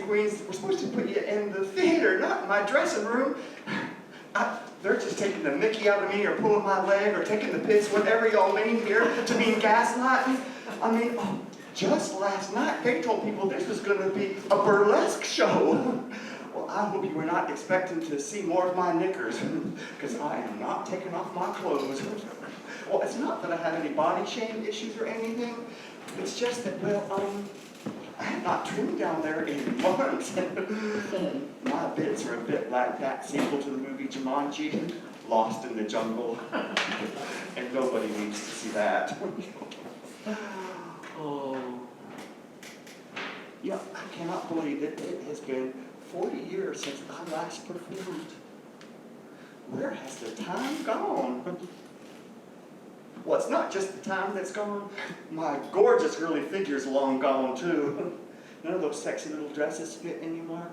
We're supposed to put you in the theater, not in my dressing room. They're just taking the mickey out of me or pulling my leg or taking the piss, whatever y'all mean here, to mean gaslighting. I mean, just last night they told people this was going to be a burlesque show. Well, I hope you were not expecting to see more of my knickers, because I am not taking off my clothes. Well, it's not that I have any body shame issues or anything. It's just that, well, I have not trimmed down there in months. My bits are a bit like that sequel to the movie Jumanji, Lost in the Jungle. And nobody needs to see that. Oh. Yeah, I cannot believe it. It has been 40 years since I last performed. Where has the time gone? Well, it's not just the time that's gone. My gorgeous girly figure's long gone, too. None of those sexy little dresses fit anymore.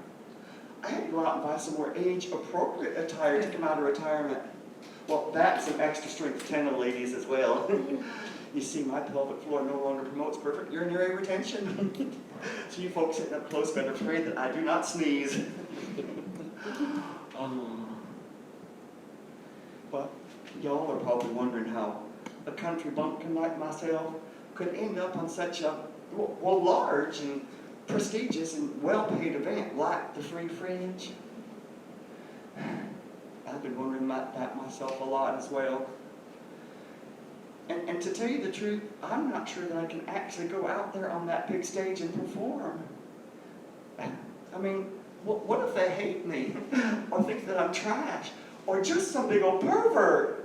I had to go out and buy some more age-appropriate attire to come out of retirement. Well, that's some extra strength tennis ladies as well. You see, my pelvic floor no longer promotes perfect urinary retention. So you folks sitting up close better pray that I do not sneeze. But y'all are probably wondering how a country bumpkin like myself could end up on such a, well, large and prestigious and well-paid event like the Free Fringe. I've been wondering about that myself a lot as well. And to tell you the truth, I'm not sure that I can actually go out there on that big stage and perform. I mean, what if they hate me? Or think that I'm trash? Or just some big old pervert?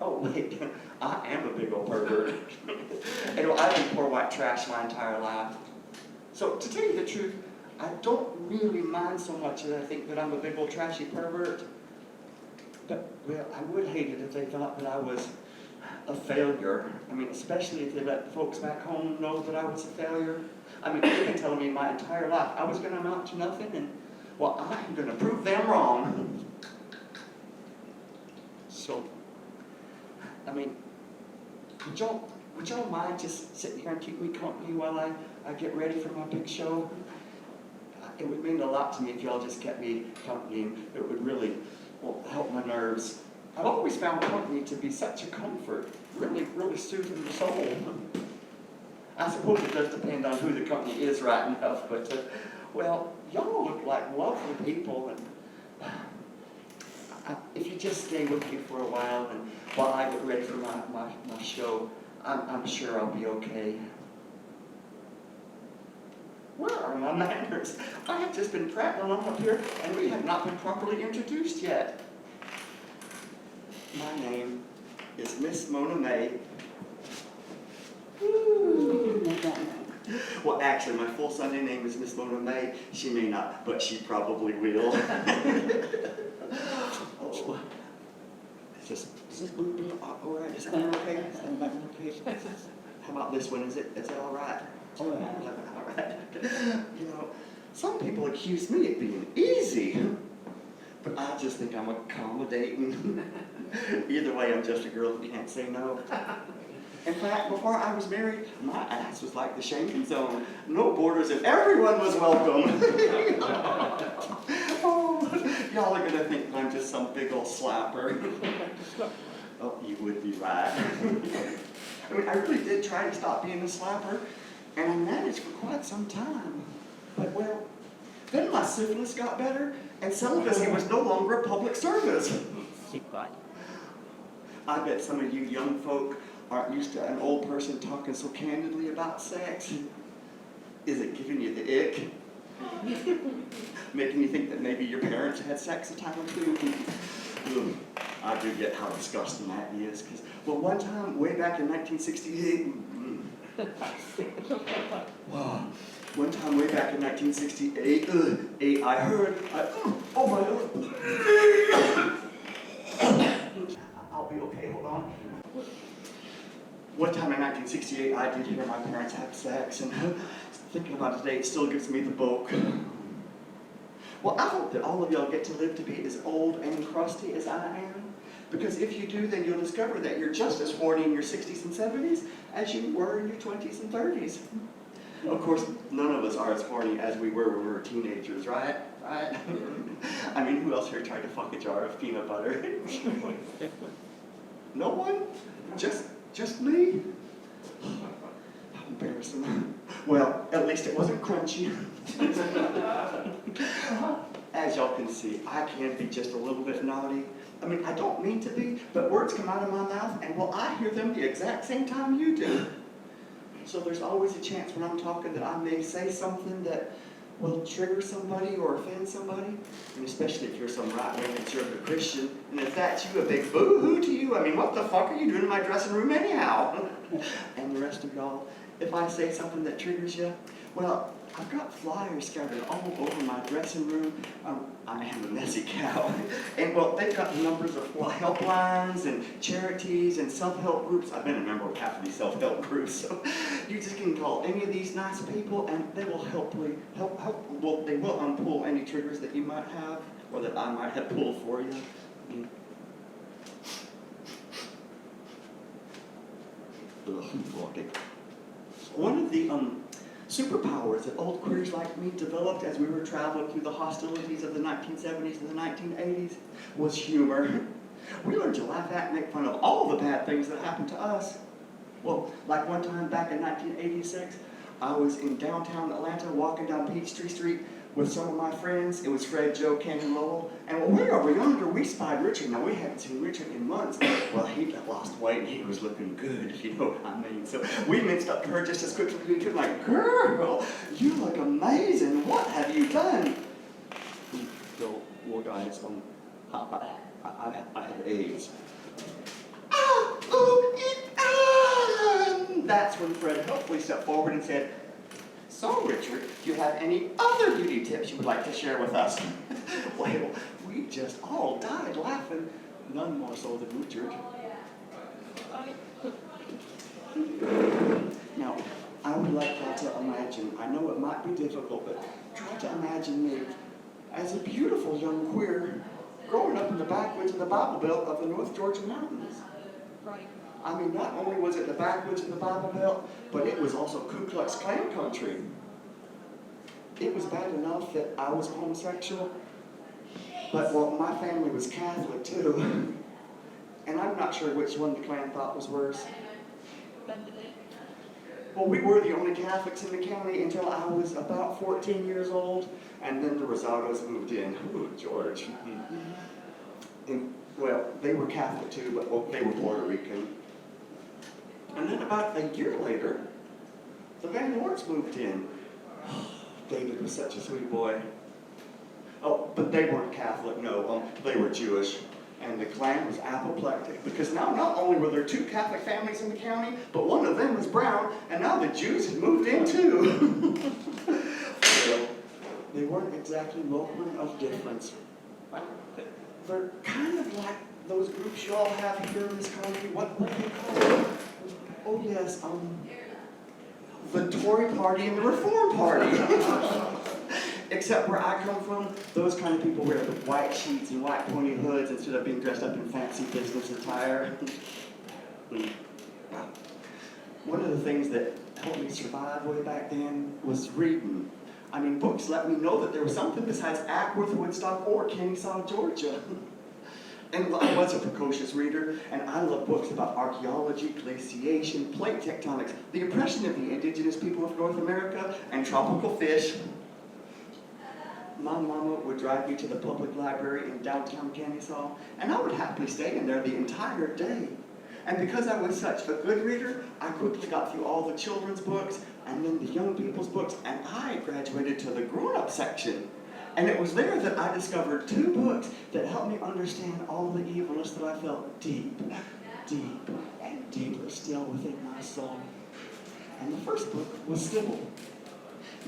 Oh, wait, I am a big old pervert. And I've been poor white trash my entire life. So, to tell you the truth, I don't really mind so much that I think that I'm a big old trashy pervert. But, well, I would hate it if they thought that I was a failure. I mean, especially if they let the folks back home know that I was a failure. I mean, they've been telling me my entire life I was going to amount to nothing, and, well, I'm going to prove them wrong. So, I mean, would y'all mind just sitting here and keep me company while I get ready for my big show? It would mean a lot to me if y'all just kept me company, and it would really, well, help my nerves. I've always found company to be such a comfort, really, really soothing the soul. I suppose it does depend on who the company is right enough, but, well, y'all look like lovely people, and if you just stay with me for a while, and while I get ready for my show, I'm sure I'll be okay. Where are my manners? I have just been prattling on up here, and we have not been properly introduced yet. My name is Miss Mona May. Well, actually, my full Sunday name is Miss Mona May. She may not, but she probably will. Oh, is this moving all right? Is that okay? Is that okay? How about this one? Is it all right? All right. All right. You know, some people accuse me of being easy, but I just think I'm accommodating. Either way, I'm just a girl who can't say no. In fact, before I was married, my ass was like the Schengen zone. No borders and everyone was welcome. Oh, y'all are going to think that I'm just some big old slapper. Oh, you would be right. I mean, I really did try to stop being a slapper, and I managed for quite some time. But, well, then my syphilis got better, and celibacy was no longer a public service. I bet some of you young folk aren't used to an old person talking so candidly about sex. Is it giving you the ick? Making you think that maybe your parents had sex a time or two? I do get how disgusting that is. Because, well, one time, way back in 1968, one time way back in 1968, I heard, oh my God. I'll be okay, hold on. One time in 1968, I did hear my parents have sex, and thinking about it today, it still gives me the boke. Well, I hope that all of y'all get to live to be as old and crusty as I am, because if you do, then you'll discover that you're just as horny in your 60s and 70s as you were in your 20s and 30s. Of course, none of us are as horny as we were when we were teenagers, right? Right? I mean, who else here tried to fuck a jar of peanut butter? No one? Just me? How embarrassing. Well, at least it wasn't crunchy. As y'all can see, I can be just a little bit naughty. I mean, I don't mean to be, but words come out of my mouth, and well, I hear them the exact same time you do. So there's always a chance when I'm talking that I may say something that will trigger somebody or offend somebody, and especially if you're some right-wing conservative Christian, and if that's you, a big boo-hoo to you. I mean, what the fuck are you doing in my dressing room anyhow? And the rest of y'all, if I say something that triggers you, well, I've got flyers scattered all over my dressing room. I am a messy cow. And well, they've got numbers of helplines and charities and self-help groups. I've been a member of half of these self-help groups, so you just can call any of these nice people and they will they will unpull any triggers that you might have or that I might have pulled for you. One of the superpowers that old queers like me developed as we were traveling through the hostilities of the 1970s and the 1980s was humor. We learned to laugh at and make fun of all the bad things that happened to us. Well, like one time back in 1986, I was in downtown Atlanta walking down Peachtree Street with some of my friends. It was Fred, Joe, Ken, and Lowell. And when we were younger, we spied Richard. Now, we hadn't seen Richard in months. Well, he had lost weight and he was looking good, if you know what I mean. So we minced up to her just as quickly as we could, like, girl, you look amazing. What have you done? Well, guys, I had AIDS. That's when Fred helpfully stepped forward and said, "So, Richard, do you have any other beauty tips you would like to share with us?" Well, we just all died laughing, none more so than Richard. Now, I would like y'all to imagine, I know it might be difficult, but try to imagine me as a beautiful young queer growing up in the backwoods of the Bible Belt of the North Georgia mountains. Right. I mean, not only was it the backwoods of the Bible Belt, but it was also Ku Klux Klan country. It was bad enough that I was homosexual, but well, my family was Catholic too. And I'm not sure which one the Klan thought was worse. Well, we were the only Catholics in the county until I was about 14 years old, and then the Rosados moved in. Ooh, George. And, well, they were Catholic too, but well, they were Puerto Rican. And then about a year later, the Van Lords moved in. David was such a sweet boy. Oh, but they weren't Catholic, no, they were Jewish. And the Klan was apoplectic because now not only were there two Catholic families in the county, but one of them was brown, and now the Jews had moved in too. Well, they weren't exactly welcoming of difference. They're kind of like those groups y'all have here in this country. What do they call them? Oh yes, the Tory Party and the Reform Party. Except where I come from, those kind of people wear the white sheets and white pointy hoods instead of being dressed up in fancy business attire. One of the things that helped me survive way back then was reading. I mean, books let me know that there was something besides Ackworth, Woodstock, or Kennesaw, Georgia. And I was a precocious reader, and I love books about archaeology, glaciation, plate tectonics, the oppression of the indigenous people of North America, and tropical fish. My mama would drive me to the public library in downtown Kennesaw, and I would happily stay in there the entire day. And because I was such a good reader, I quickly got through all the children's books, and then the young people's books, and I graduated to the grown-up section. And it was there that I discovered two books that helped me understand all the evilness that I felt deep, deep, and deeper still within my soul. And the first book was Sybil.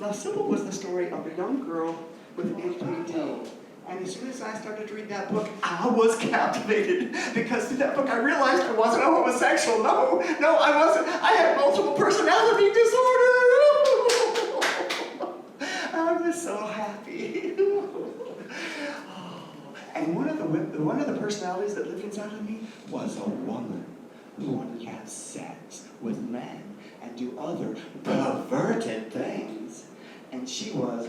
Now, Sybil was the story of a young girl with NPD, And as soon as I started to read that book, I was captivated. Because through that book, I realized I wasn't a homosexual. No, I wasn't. I had multiple personality disorder. I was so happy. And one of the personalities that lived inside of me was a woman who wanted to have sex with men and do other perverted things. And she was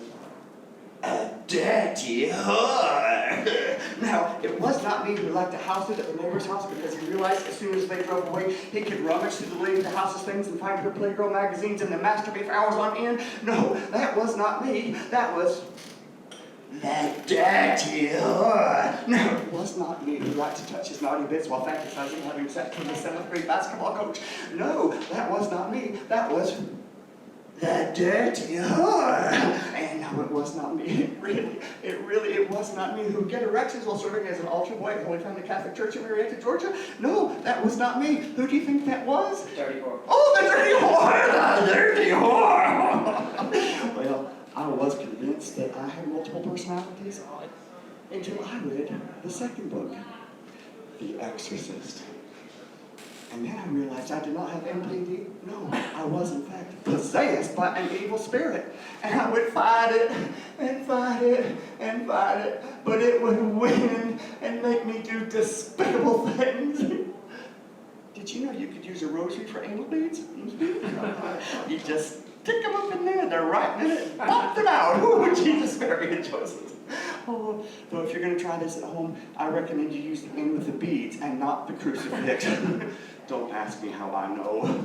a dirty whore. Now, it was not me who liked to house it at the neighbor's house because he realized as soon as they drove away, he could rummage through the lady of the house's things and find her Playgirl magazines and then masturbate for hours on end. No, that was not me. That was that dirty whore. No, it was not me who liked to touch his naughty bits while fantasizing having sex with a 7th grade basketball coach. No, that was not me. That was the dirty whore. And no, it was not me. It was not me who get erections while serving as an altar boy at Holy Family Catholic Church in Marietta, Georgia. No, that was not me. Who do you think that was? The dirty whore. Oh, the dirty whore! The dirty whore! Well, I was convinced that I had multiple personalities until I read the second book, The Exorcist. And then I realized I did not have MPD. No, I was in fact possessed by an evil spirit. And I would fight it, and fight it, and fight it. But it would win and make me do despicable things. Did you know you could use a rosary for anal beads? You just stick them up in there, and they're right in it, and pop them out. Ooh, Jesus, Mary, and Joseph. Oh, though if you're going to try this at home, I recommend you use the end with the beads and not the crucifix. Don't ask me how I know.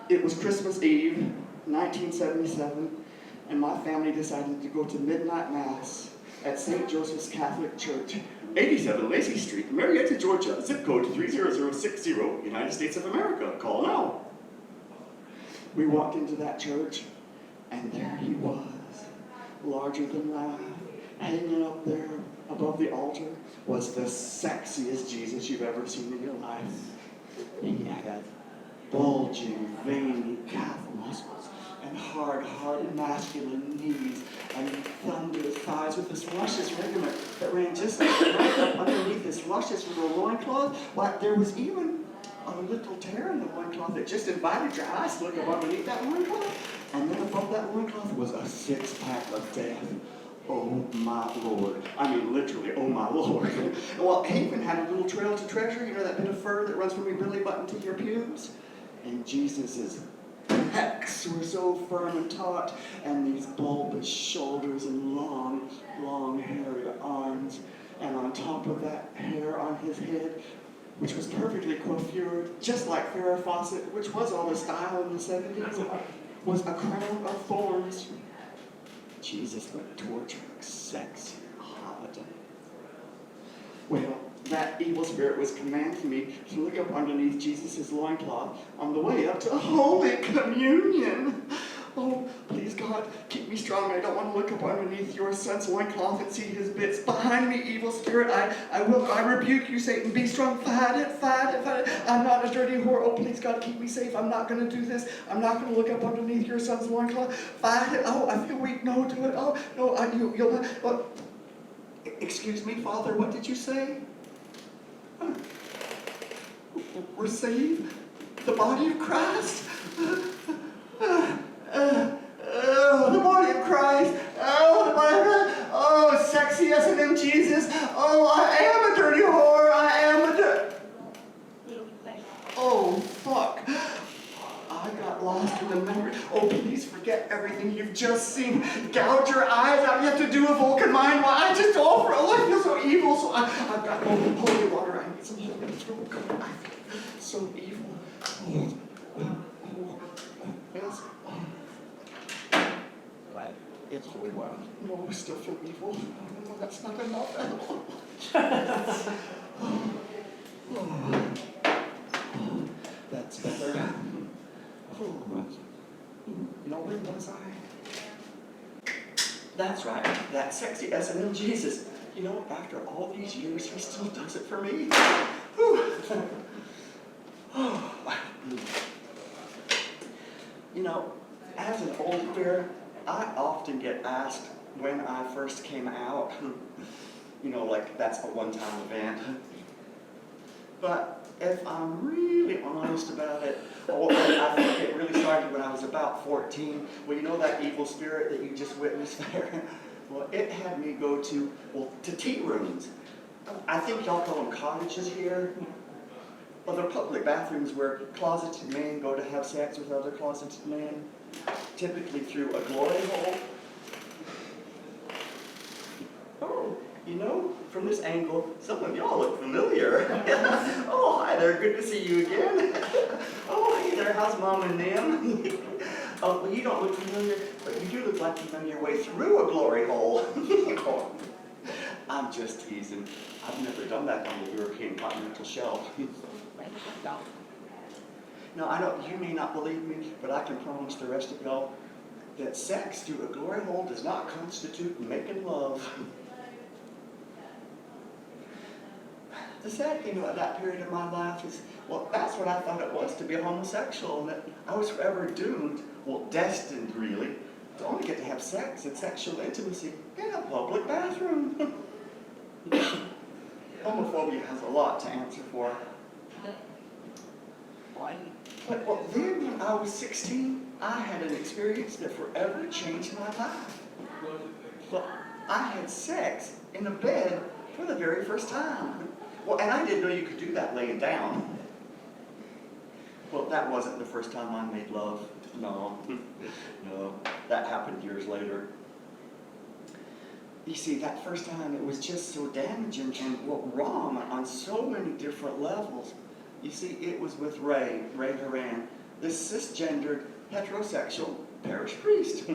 It was Christmas Eve, 1977, and my family decided to go to midnight mass at St. Joseph's Catholic Church, 87 Lacey Street, Marietta, Georgia, zip code 30060, United States of America. Call now. We walked into that church, and there he was, larger than life, hanging up there above the altar was the sexiest Jesus you've ever seen in your life. He had bulging, veiny calf muscles and hard masculine knees and thunderous thighs with this luscious regiment that ran just right up underneath this luscious little loincloth. Like there was even a little tear in the loincloth that just invited your eyes to look up underneath that loincloth. And then above that loincloth was a 6-pack of death. Oh my Lord. I mean literally, oh my Lord. Well, he even had a little trail to treasure, you know that bit of fur that runs from your belly button to your pubes? And Jesus's pecs were so firm and taut, and these bulbous shoulders and long, hairy arms. And on top of that hair on his head, which was perfectly coiffured, just like Farrah Fawcett, which was all the style in the 70s, was a crown of thorns. Jesus looked tortured, sexy, hot. Well, that evil spirit was commanding me to look up underneath Jesus' loincloth on the way up to Holy Communion. Oh, please, God, keep me strong. I don't want to look up underneath your son's loincloth and see his bits. Behind me, evil spirit, I rebuke you, Satan. Be strong. Fight it. I'm not a dirty whore. Oh, please, God, keep me safe. I'm not going to do this. I'm not going to look up underneath your son's loincloth. Fight it. Oh, I feel weak. No, do it. Oh, no, you'll. Excuse me, Father, what did you say? Receive the body of Christ. The body of Christ. Oh, the body of Christ. Oh, sexy S&M Jesus. Oh, I am a dirty whore. I am a dirty. Oh, fuck. I got lost in the memory. Oh, please forget everything you've just seen. Gouge your eyes out. You have to do a Vulcan mind. Well, I just offer. Oh, I feel so evil. So I've got holy water. I need some holy water. I feel so evil. Yes. It's holy water. No, I still feel evil. No, that's not enough at all. That's better. You know, where was I? That's right, that sexy S&M Jesus. You know, after all these years, he still does it for me. You know, as an old queer, I often get asked when I first came out. You know, like that's a one-time event. But if I'm really honest about it, I think it really started when I was about 14. Well, you know that evil spirit that you just witnessed there? Well, it had me go to tea rooms. I think y'all call them cottages here. Well, they're public bathrooms where closeted men go to have sex with other closeted men, typically through a glory hole. Oh, you know, from this angle, some of y'all look familiar. Oh, hi there, good to see you again. Oh, hey there, how's Mom and them? Oh, well, you don't look familiar, but you do look like you've done your way through a glory hole. I'm just teasing. I've never done that on the European continental shelf. Now, I know you may not believe me, but I can promise the rest of y'all that sex through a glory hole does not constitute making love. The sad thing about that period of my life is, well, that's what I thought it was to be a homosexual, and that I was forever doomed, well, destined really, to only get to have sex and sexual intimacy in a public bathroom. Homophobia has a lot to answer for. But well, then when I was 16, I had an experience that forever changed my life. Well, I had sex in a bed for the very first time. Well, and I didn't know you could do that laying down. Well, that wasn't the first time I made love. No, that happened years later. You see, that first time it was just so damaging and wrong on so many different levels. You see, it was with Ray Horan, this cisgendered, heterosexual parish priest.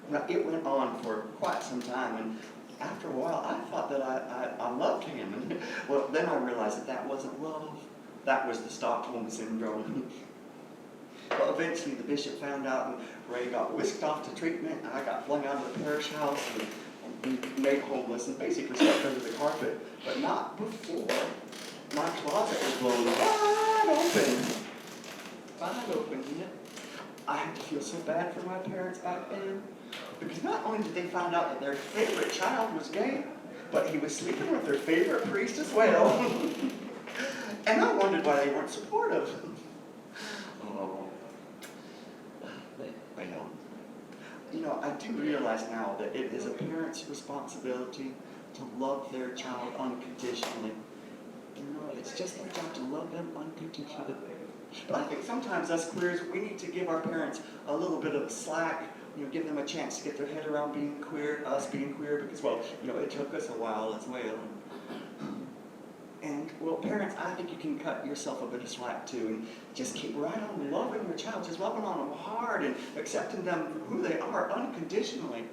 Now, it went on for quite some time, and after a while, I thought that I loved him. And, well, then I realized that wasn't love. That was the Stockholm Syndrome. Well, eventually the bishop found out, and Ray got whisked off to treatment, and I got flung out of the parish house and made homeless and basically slept under the carpet, but not before my closet was blown wide open. Wide open, yeah. I had to feel so bad for my parents back then, because not only did they find out that their favorite child was gay, but he was sleeping with their favorite priest as well. And I wondered why they weren't supportive. Oh. Well, you know, I do realize now that it is a parent's responsibility to love their child unconditionally. You know, it's just their job to love them unconditionally. But I think sometimes us queers, we need to give our parents a little bit of a slack, you know, give them a chance to get their head around being queer, us being queer, because, well, you know, it took us a while as well. And, well, parents, I think you can cut yourself a bit of slack, too, and just keep right on loving your child, just loving on them hard and accepting them for who they are unconditionally.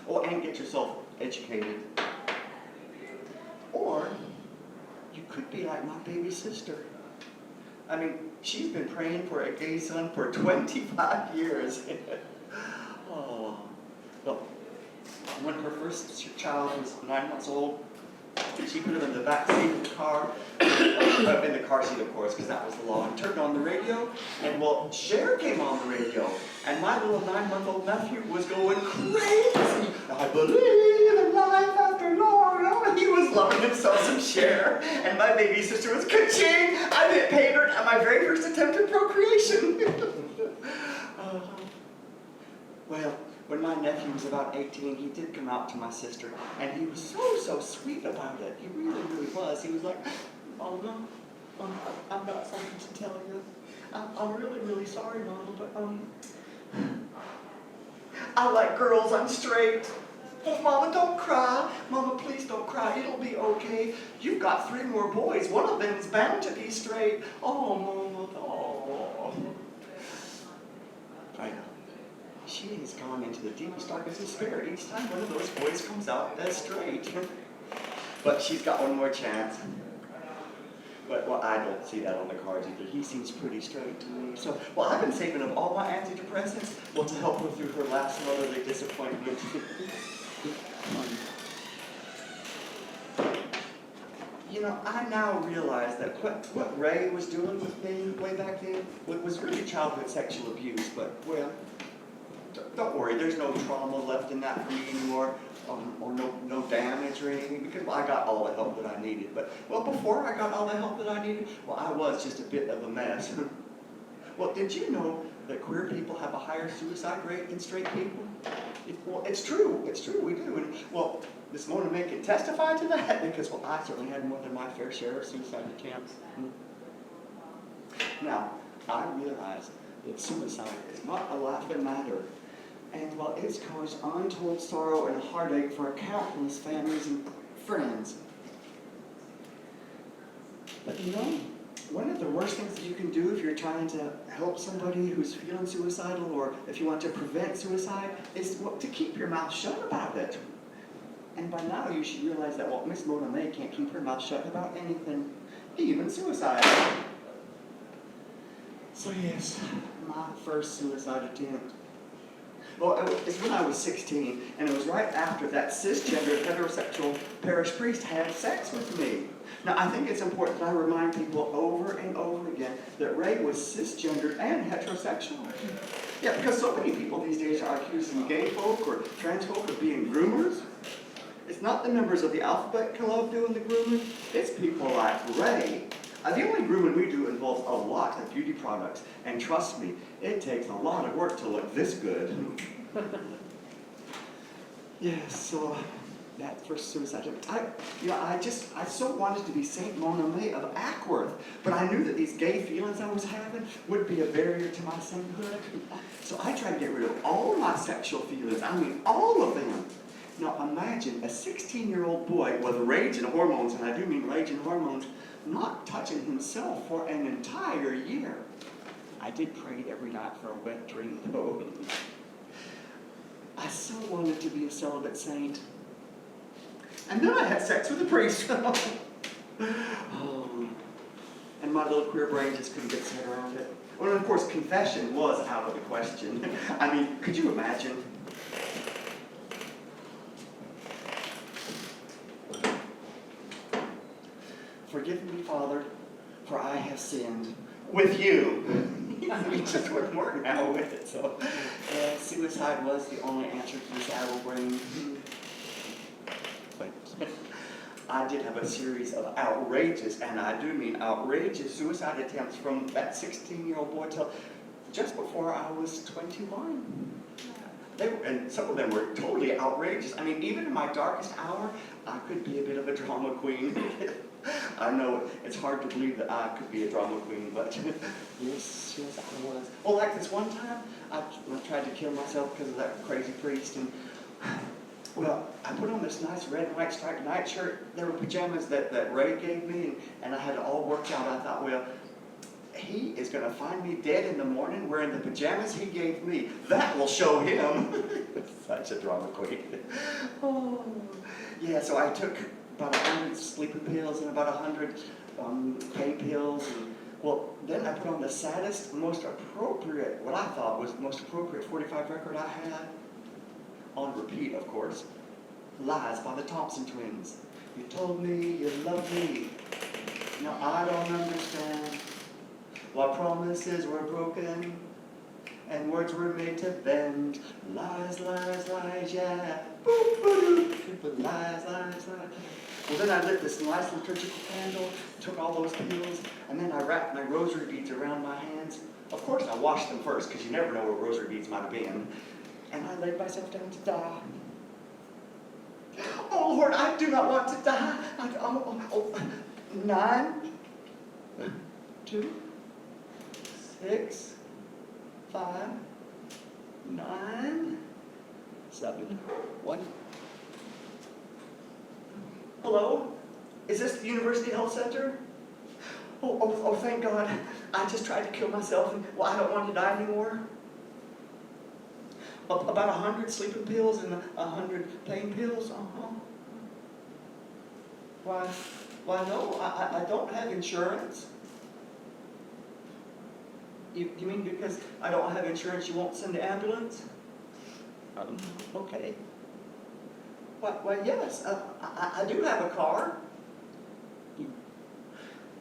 Oh, and get yourself educated. Or you could be like my baby sister. I mean, she's been praying for a gay son for 25 years. Oh. Well, when her first child was 9 months old, she put him in the back seat of the car, in the car seat, of course, because that was the law, and turned on the radio, and, well, Cher came on the radio, and my little 9-month-old nephew was going crazy. I believe in life after law. He was loving himself some Cher, and my baby sister was ka-ching. I met Pater at my very first attempt at procreation. Well, when my nephew was about 18, he did come out to my sister, and he was so sweet about it. He really was. He was like, "Oh, no, I've got something to tell you. I'm really sorry, Mama, but, I like girls, I'm straight. Oh, Mama, don't cry. Mama, please don't cry. It'll be okay. You've got 3 more boys. One of them is bound to be straight. Oh, Mama, oh." I know. She has gone into the deepest, darkest despair each time one of those boys comes out as straight. But she's got one more chance. But, well, I don't see that on the cards either. He seems pretty straight to me. So, well, I've been saving up all my antidepressants, well, to help her through her last motherly disappointment. You know, I now realize that what Ray was doing with me way back then was really childhood sexual abuse, but, well, don't worry, there's no trauma left in that for me anymore, or no damage or anything, because I got all the help that I needed. But, well, before I got all the help that I needed, well, I was just a bit of a mess. Well, did you know that queer people have a higher suicide rate than straight people? Well, it's true, we do. And, well, Miss Mona May can testify to that, because, well, I certainly had more than my fair share of suicide attempts. Now, I realize that suicide is not a laughing matter. And while it's caused untold sorrow and heartache for countless families and friends. But you know, one of the worst things that you can do if you're trying to help somebody who's feeling suicidal, or if you want to prevent suicide, is to keep your mouth shut about it. And by now you should realize that, well, Miss Mona May can't keep her mouth shut about anything, even suicide. So yes, my first suicide attempt. Well, it's when I was 16, and it was right after that cisgender heterosexual parish priest had sex with me. Now, I think it's important that I remind people over and over again that Ray was cisgendered and heterosexual. Yeah, because so many people these days are accusing gay folk or trans folk of being groomers. It's not the members of the Alphabet Club doing the grooming, it's people like Ray. The only grooming we do involves a lot of beauty products, and trust me, it takes a lot of work to look this good. Yes, so that first suicide attempt, I so wanted to be Saint Mona May of Ackworth, but I knew that these gay feelings I was having would be a barrier to my sainthood. So I tried to get rid of all of my sexual feelings, I mean all of them. Now imagine a 16-year-old boy with raging hormones, and I do mean raging hormones, not touching himself for an entire year. I did pray every night for a wet dream, though. I so wanted to be a celibate saint. And then I had sex with a priest. Oh. And my little queer brain just couldn't get its head around it. Well, and of course, confession was out of the question. I mean, could you imagine? Forgive me, Father, for I have sinned with you. It just wouldn't work now with it. So, suicide was the only answer to this addle brain. But I did have a series of outrageous, and I do mean outrageous, suicide attempts from that 16-year-old boy till just before I was 21. And some of them were totally outrageous. I mean, even in my darkest hour, I could be a bit of a drama queen. I know it's hard to believe that I could be a drama queen, but yes, I was. Well, like this one time, I tried to kill myself because of that crazy priest, and well, I put on this nice red and white striped nightshirt. There were pajamas that Ray gave me, and I had it all worked out. I thought, well, he is going to find me dead in the morning wearing the pajamas he gave me. That will show him. Such a drama queen. Oh, yeah, so I took about 100 sleeping pills and about 100 pain pills. And, well, then I put on the saddest, most appropriate, what I thought was the most appropriate 45 record I had. On repeat, of course. Lies by the Thompson Twins. You told me you loved me. Now I don't understand. While promises were broken and words were made to bend. Lies, lies, lies, yeah. Boop, boop, boop. Lies, lies, lies. Well, then I lit this nice liturgical candle, took all those pills, and then I wrapped my rosary beads around my hands. Of course, I washed them first, because you never know what rosary beads might have been. And I laid myself down to die. Oh, Lord, I do not want to die. 9, 2, 6, 5, 9, 7, 1. Hello? Is this the University Health Center? Oh, thank God. I just tried to kill myself, and, well, I don't want to die anymore. About 100 sleeping pills and 100 pain pills? Why no, I don't have insurance. You mean because I don't have insurance you won't send the ambulance? Okay. Well, yes, I do have a car.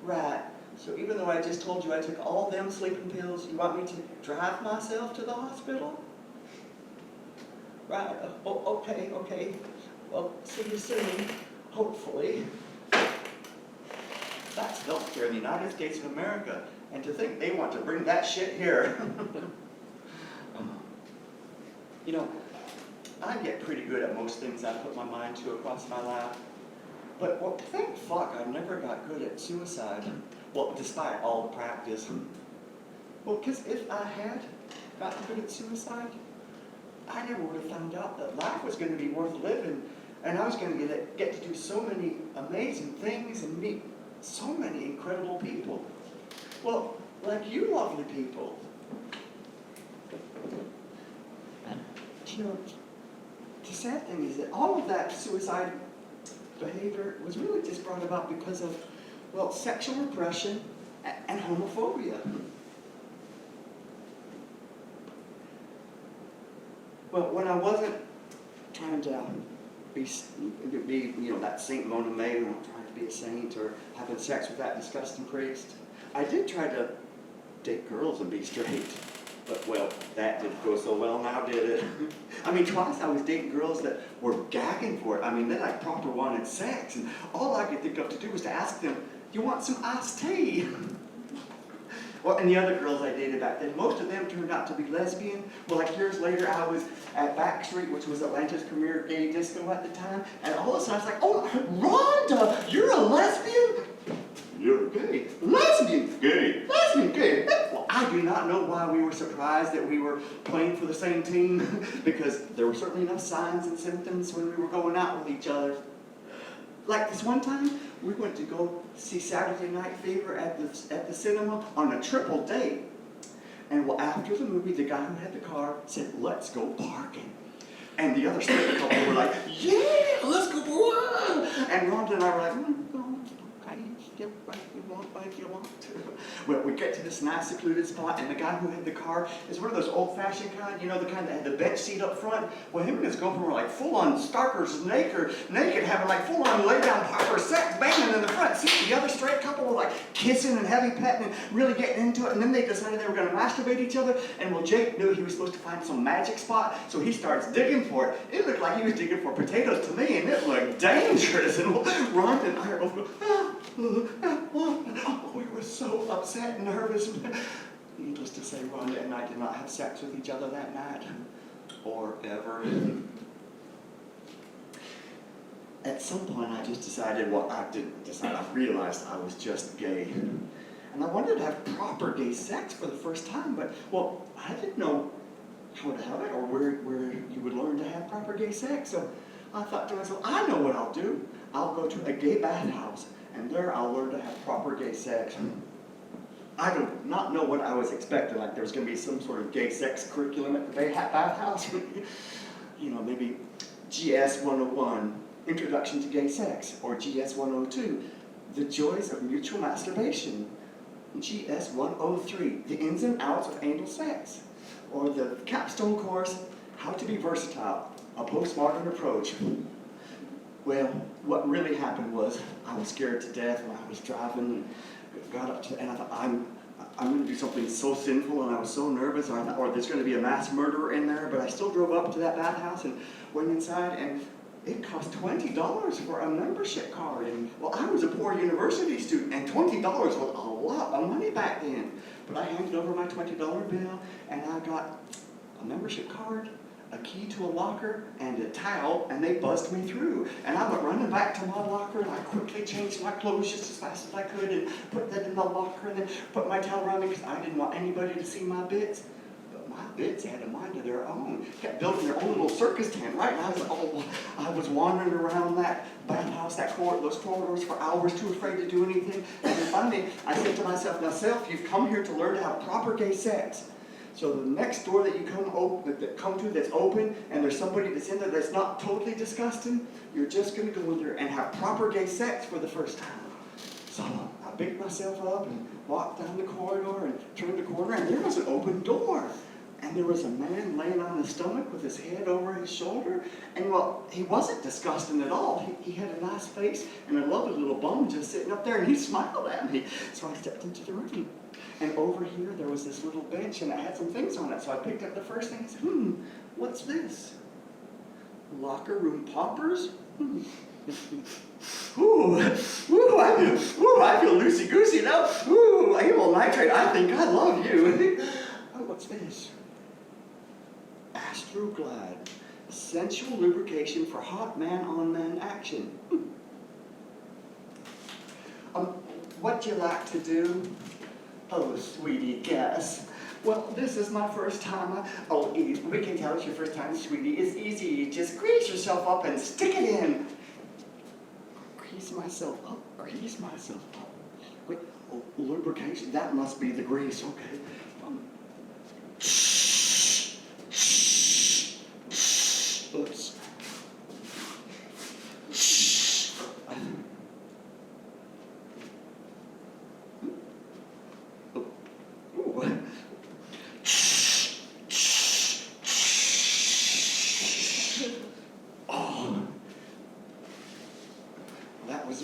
Right. So even though I just told you I took all them sleeping pills, you want me to drive myself to the hospital? right, okay. Well, see you soon, hopefully. That's healthcare in the United States of America. And to think they want to bring that shit here. You know, I get pretty good at most things I put my mind to across my life. But well, thank fuck I never got good at suicide. Well, despite all the practice. Well, because if I had gotten good at suicide, I never would have found out that life was going to be worth living. And I was going to get to do so many amazing things and meet so many incredible people. Well, like you lovely people. You know, the sad thing is that all of that suicide behavior was really just brought about because of, well, sexual repression and homophobia. Well, when I wasn't trying to be you know, that Saint Mona May, not trying to be a saint or having sex with that disgusting priest, I did try to date girls and be straight. But, well, that didn't go so well now, did it? I mean, twice I was dating girls that were gagging for it. I mean, they like proper wanted sex. And all I could think of to do was to ask them, you want some iced tea? Well, and the other girls I dated back then, most of them turned out to be lesbian. Well, like years later, I was at Backstreet, which was Atlanta's premier gay disco at the time. And all of a sudden, I was like, oh, Rhonda, you're a lesbian? You're gay. Lesbian, gay. Lesbian, gay. Well, I do not know why we were surprised that we were playing for the same team, because there were certainly enough signs and symptoms when we were going out with each other. Like this one time, we went to go see Saturday Night Fever at the cinema on a triple date. And well, after the movie, the guy who had the car said, let's go parking. And the other straight couple were like, yeah, let's go. Whoa. And Rhonda and I were like, if you want to. Well, we get to this nice secluded spot, and the guy who had the car is one of those old-fashioned kind, you know, the kind that had the bench seat up front. Well, him and his girlfriend were like full-on starkers naked, having like full-on lay-down proper sex, banging in the front seat. The other straight couple were like kissing and heavy petting and really getting into it, and then they decided they were going to masturbate each other. And well, Jake knew he was supposed to find some magic spot, so he starts digging for it. It looked like he was digging for potatoes to me, and it looked dangerous. And Ron and I are both we were so upset and nervous. Needless to say, Rhonda and I did not have sex with each other that night, or ever. At some point, I just decided, well, I didn't decide, I realized I was just gay. And I wanted to have proper gay sex for the first time, but, well, I didn't know how to have it or where you would learn to have proper gay sex. So I thought to myself, I know what I'll do. I'll go to a gay bathhouse, and there I'll learn to have proper gay sex. I do not know what I was expecting, like there was going to be some sort of gay sex curriculum at the bathhouse. You know, maybe GS 101, Introduction to Gay Sex, or GS 102, The Joys of Mutual Masturbation, GS 103, The Ins and Outs of Anal Sex, or the capstone course, How to Be Versatile, A Postmodern Approach. Well, what really happened was I was scared to death when I was driving and got up to, and I thought, I'm going to do something so sinful, and I was so nervous, or there's going to be a mass murderer in there, but I still drove up to that bathhouse and went inside, and it cost $20 for a membership card. And well, I was a poor university student, and $20 was a lot of money back then. But I handed over my $20 bill, and I got a membership card, a key to a locker, and a towel, and they buzzed me through. And I went running back to my locker, and I quickly changed my clothes just as fast as I could, and put that in the locker, and then put my towel around me, because I didn't want anybody to see my bits. But my bits had a mind of their own, kept building their own little circus tent, right? And I was wandering around that bathhouse, those corridors for hours, too afraid to do anything. And then finally, I said to myself, now self, you've come here to learn to have proper gay sex. So the next door that you come to that's open, and there's somebody that's in there that's not totally disgusting, you're just going to go in there and have proper gay sex for the first time. So I picked myself up and walked down the corridor and turned the corner, and there was an open door. And there was a man laying on his stomach with his head over his shoulder. And well, he wasn't disgusting at all. He had a nice face and a lovely little bum just sitting up there, and he smiled at me. So I stepped into the room. And over here, there was this little bench, and it had some things on it. So I picked up the first thing and said, what's this? Locker room poppers? Ooh, I feel loosey-goosey now. Ooh, amyl nitrate, I think I love you. Oh, what's this? Astroglide, sensual lubrication for hot man-on-man action. What'd you like to do? Oh, sweetie, guess. Well, this is my first time. Oh, we can tell it's your first time, sweetie. It's easy. You just grease yourself up and stick it in. Grease myself up. Wait, lubrication? That must be the grease. Okay. Oops.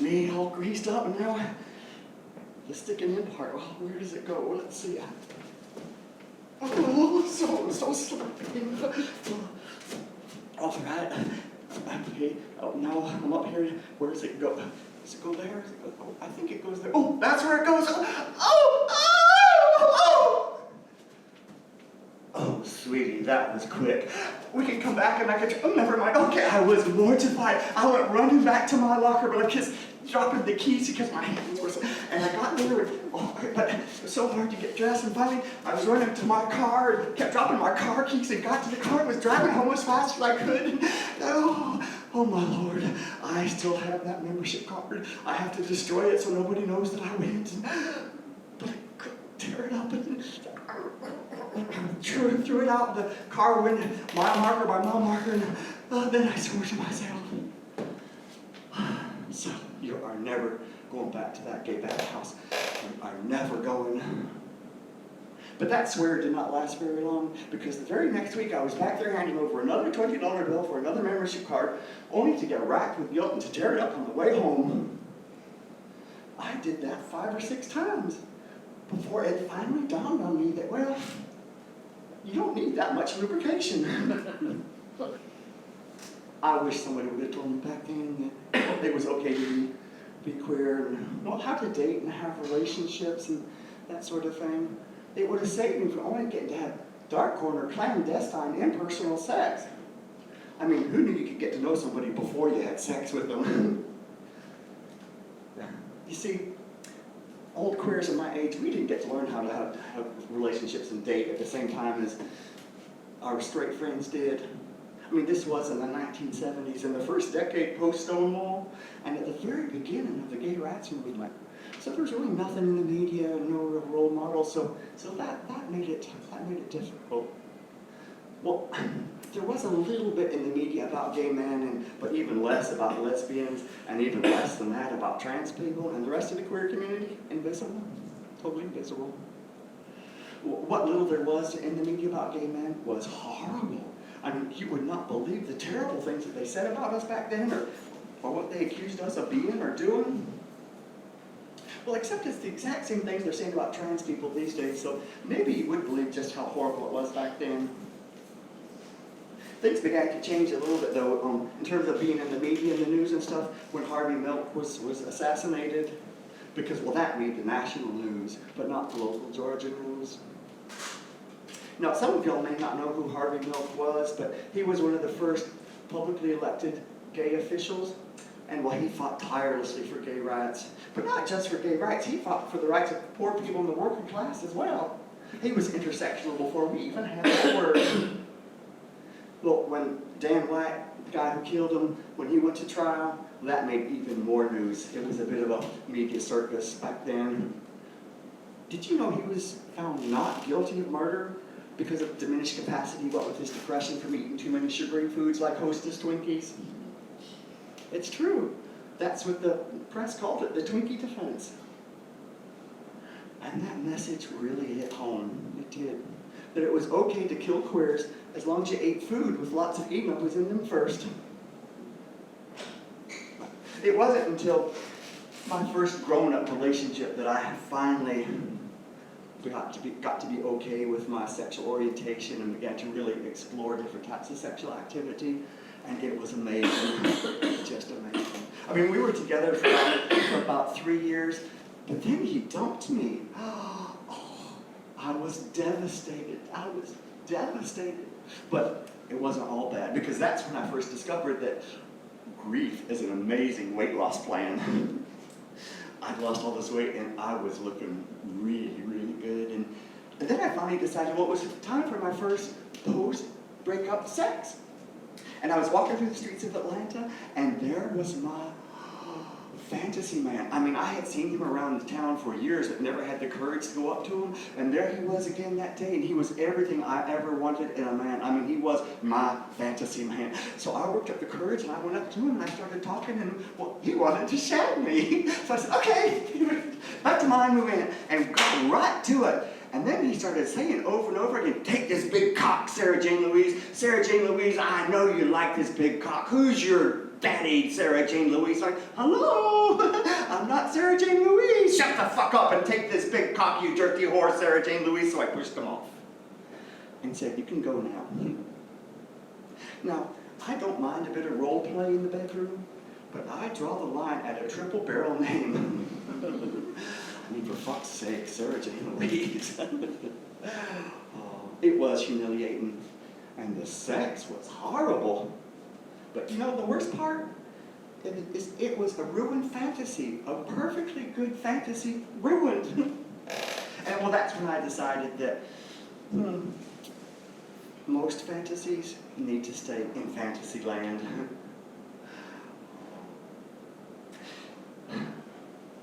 Me all greased up, and now the sticking in part. Well, where does it go? Let's see. Oh, so slippery. All right. Okay. Oh, now I'm up here. Where does it go? Does it go there? Oh, I think it goes there. Oh, that's where it goes. Oh, sweetie, that was quick. We can come back and I could. Oh, never mind. Okay, I was mortified. I went running back to my locker, but I kept dropping the keys because my hands were so. And I got there, but it was so hard to get dressed. And finally, I was running to my car and kept dropping my car keys and got to the car and was driving home as fast as I could. And, oh my Lord, I still have that membership card. I have to destroy it so nobody knows that I went. But I couldn't tear it up and threw it out the car window, mile marker by mile marker, and then I swore to myself. So you are never going back to that gay bathhouse. You are never going. But that swear did not last very long, because the very next week I was back there handing over another $20 bill for another membership card, only to get racked with guilt and to tear it up on the way home. I did that 5 or 6 times before it finally dawned on me that, well, you don't need that much lubrication. I wish somebody would have told me back then that it was okay to be queer and well, how to date and have relationships and that sort of thing. It would have saved me from only getting to have dark corner, clandestine, impersonal sex. I mean, who knew you could get to know somebody before you had sex with them? You see, old queers of my age, we didn't get to learn how to have relationships and date at the same time as our straight friends did. I mean, this was in the 1970s, in the first decade post-Stonewall, and at the very beginning of the gay rights movement. So there was really nothing in the media, no real role models, so that made it difficult. Well, there was a little bit in the media about gay men, but even less about lesbians, and even less than that about trans people, and the rest of the queer community, invisible, totally invisible. What little there was in the media about gay men was horrible. I mean, you would not believe the terrible things that they said about us back then, or what they accused us of being or doing. Well, except it's the exact same things they're saying about trans people these days, so maybe you would believe just how horrible it was back then. Things began to change a little bit, though, in terms of being in the media and the news and stuff, when Harvey Milk was assassinated, because, well, that made the national news, but not the local Georgia news. Now, some of y'all may not know who Harvey Milk was, but he was one of the first publicly elected gay officials, and, well, he fought tirelessly for gay rights. But not just for gay rights, he fought for the rights of poor people in the working class as well. He was intersectional before we even had that word. Well, when Dan White, the guy who killed him, when he went to trial, that made even more news. It was a bit of a media circus back then. Did you know he was found not guilty of murder because of diminished capacity, what with his depression from eating too many sugary foods like Hostess Twinkies? It's true. That's what the press called it, the Twinkie defense. And that message really hit home. It did. That it was okay to kill queers as long as you ate food with lots of emeals in them first. It wasn't until my first grown-up relationship that I finally got to be okay with my sexual orientation and began to really explore different types of sexual activity. And it was amazing, just amazing. I mean, we were together for about 3 years, but then he dumped me. Oh, I was devastated. I was devastated. But it wasn't all bad, because that's when I first discovered that grief is an amazing weight loss plan. I'd lost all this weight and I was looking really, really good. And then I finally decided, well, it was time for my first post-breakup sex. And I was walking through the streets of Atlanta, and there was my fantasy man. I mean, I had seen him around town for years, but never had the courage to go up to him. And there he was again that day, and he was everything I ever wanted in a man. I mean, he was my fantasy man. So I worked up the courage, and I went up to him, and I started talking, and, well, he wanted to shag me. So I said, okay, back to mine, we went, and got right to it. And then he started saying over and over again, take this big cock, Sarah Jane Louise. Sarah Jane Louise, I know you like this big cock. Who's your daddy, Sarah Jane Louise? Like, hello, I'm not Sarah Jane Louise. Shut the fuck up and take this big cock, you dirty whore, Sarah Jane Louise. So I pushed him off and said, you can go now. Now, I don't mind a bit of role play in the bedroom, but I draw the line at a triple barrel name. I mean, for fuck's sake, Sarah Jane Louise. Oh, it was humiliating, and the sex was horrible. But you know, the worst part is it was a ruined fantasy, a perfectly good fantasy ruined. And well, that's when I decided that most fantasies need to stay in fantasy land.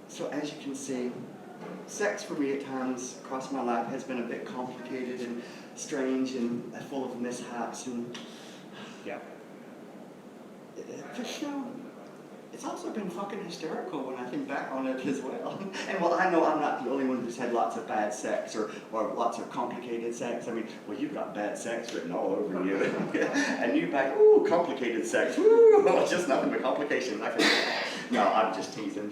So as you can see, sex for me at times across my life has been a bit complicated and strange and full of mishaps, and yeah. But you know, it's also been fucking hysterical when I think back on it as well. And well, I know I'm not the only one who's had lots of bad sex or lots of complicated sex. I mean, well, you've got bad sex written all over you. And you back, ooh, complicated sex. Ooh, just nothing but complications. No, I'm just teasing.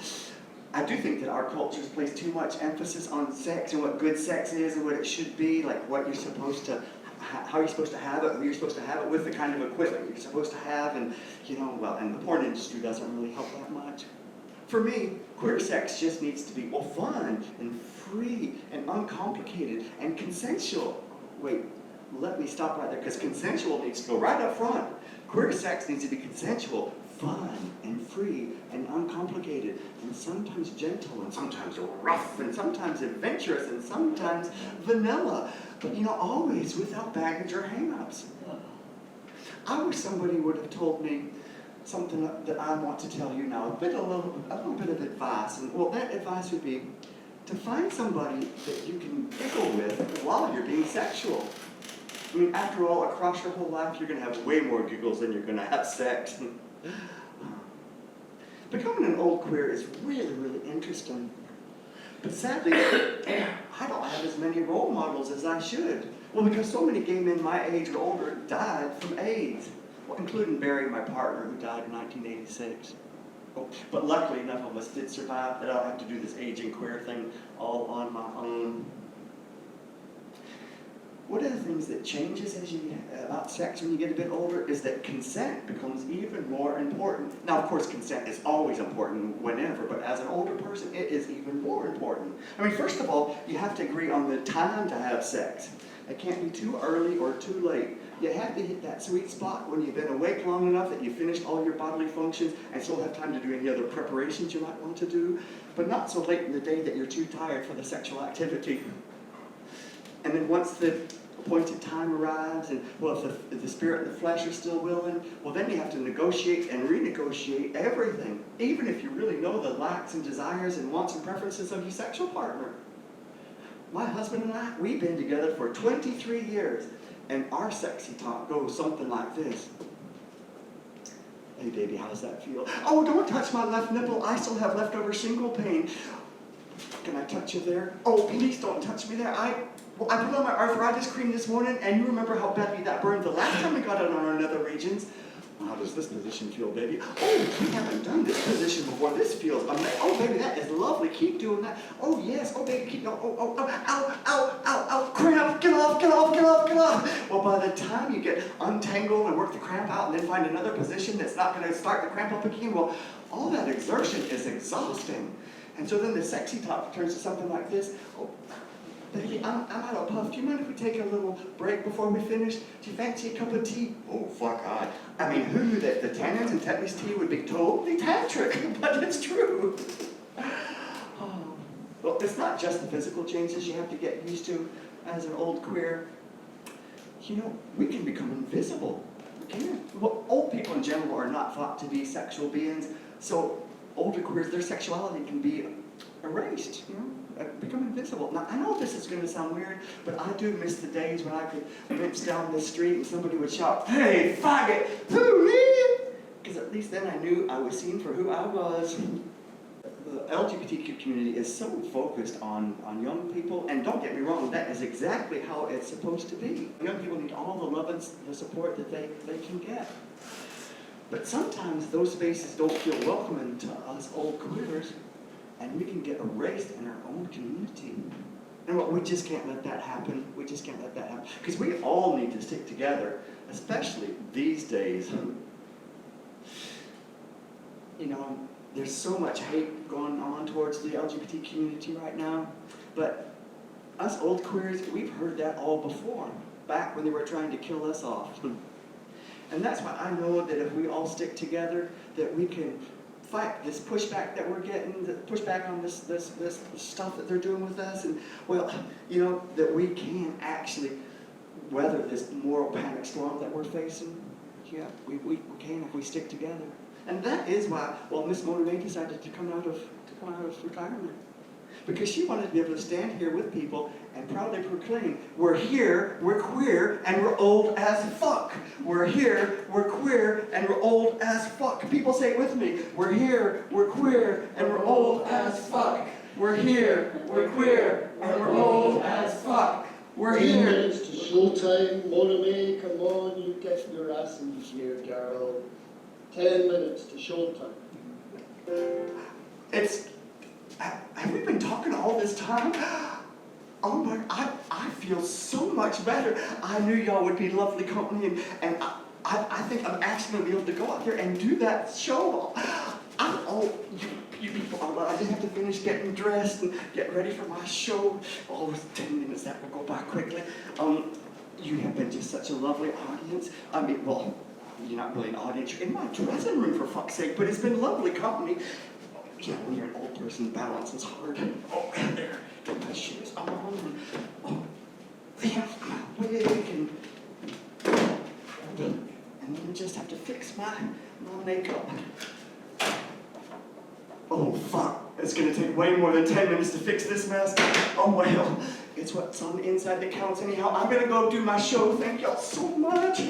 I do think that our culture places too much emphasis on sex and what good sex is and what it should be, like what you're supposed to, how you're supposed to have it, who you're supposed to have it with, the kind of equipment you're supposed to have, and you know, well, and the porn industry doesn't really help that much. For me, queer sex just needs to be, well, fun and free and uncomplicated and consensual. Wait, let me stop right there, because consensual needs to go right up front. Queer sex needs to be consensual, fun and free and uncomplicated, and sometimes gentle, and sometimes rough, and sometimes adventurous, and sometimes vanilla, but you know, always without baggage or hang-ups. I wish somebody would have told me something that I want to tell you now, a little bit of advice, and well, that advice would be to find somebody that you can giggle with while you're being sexual. I mean, after all, across your whole life, you're going to have way more giggles than you're going to have sex. Becoming an old queer is really, really interesting. But sadly, I don't have as many role models as I should. Well, because so many gay men my age or older died from AIDS. Well, including Barry, my partner, who died in 1986. Oh, but luckily, none of us did survive, that I don't have to do this aging queer thing all on my own. One of the things that changes about sex when you get a bit older is that consent becomes even more important. Now, of course, consent is always important whenever, but as an older person, it is even more important. I mean, first of all, you have to agree on the time to have sex. It can't be too early or too late. You have to hit that sweet spot when you've been awake long enough that you finished all your bodily functions and still have time to do any other preparations you might want to do, but not so late in the day that you're too tired for the sexual activity. And then once the appointed time arrives, and well, if the spirit and the flesh are still willing, well, then you have to negotiate and renegotiate everything, even if you really know the likes and desires and wants and preferences of your sexual partner. My husband and I, we've been together for 23 years, and our sexy talk goes something like this. Hey baby, how does that feel? Oh, don't touch my left nipple, I still have leftover shingle pain. Can I touch you there? Oh, please don't touch me there. I put on my arthritis cream this morning, and you remember how badly that burned the last time we got it on our nether regions. How does this position feel, baby? Oh, you haven't done this position before. This feels amazing. Oh, baby, that is lovely. Keep doing that. Oh, yes. Oh, baby, keep going. Oh, ow, cramp. Get off. Well, by the time you get untangled and work the cramp out and then find another position that's not going to start the cramp up again, well, all that exertion is exhausting. And so then the sexy talk turns to something like this. Oh, baby, I'm out of puff. Do you mind if we take a little break before we finish? Do you fancy a cup of tea? Oh, fuck, I mean, who knew that the tannins in Tetley's tea would be totally tantric? But it's true. Oh. Well, it's not just the physical changes you have to get used to as an old queer. You know, we can become invisible. We can. Well, old people in general are not thought to be sexual beings, so older queers, their sexuality can be erased, you know, become invisible. Now, I know this is going to sound weird, but I do miss the days when I could rinse down the street and somebody would shout, "Hey, faggot, who, me?" Because at least then I knew I was seen for who I was. The LGBTQ community is so focused on young people, and don't get me wrong, that is exactly how it's supposed to be. Young people need all the love and the support that they can get. But sometimes those spaces don't feel welcoming to us old queers, and we can get erased in our own community. And we just can't let that happen. We just can't let that happen. Because we all need to stick together, especially these days. You know, there's so much hate going on towards the LGBT community right now, but us old queers, we've heard that all before, back when they were trying to kill us off. And that's why I know that if we all stick together, that we can fight this pushback that we're getting, the pushback on this stuff that they're doing with us, and, well, you know, that we can actually weather this moral panic storm that we're facing. Yeah, we can if we stick together. And that is why, well, Miss Monet decided to come out of retirement. Because she wanted to be able to stand here with people and proudly proclaim, we're here, we're queer, and we're old as fuck. We're here, we're queer, and we're old as fuck. People say it with me, we're here, we're queer, and we're old as fuck. We're here, we're queer, and we're old as fuck. We're 10 here. minutes to showtime. Monet, come on, you get your ass in here, girl. 10 minutes to showtime. Have we been talking all this time? Oh my, I feel so much better. I knew y'all would be lovely company, and I think I'm actually going to be able to go out there and do that show. You people, I just have to finish getting dressed and get ready for my show. Oh, it's 10 minutes, that will go by quickly. You have been just such a lovely audience. I mean, well, you're not really an audience. You're in my dressing room, for fuck's sake, but it's been lovely company. You know, when you're an old person, balance is hard. Oh, there, get my shoes on. Oh, there, my wig, and then I just have to fix my makeup. Oh, fuck. It's going to take way more than 10 minutes to fix this mess. Oh, well, it's what's on the inside that counts anyhow. I'm going to go do my show. Thank y'all so much.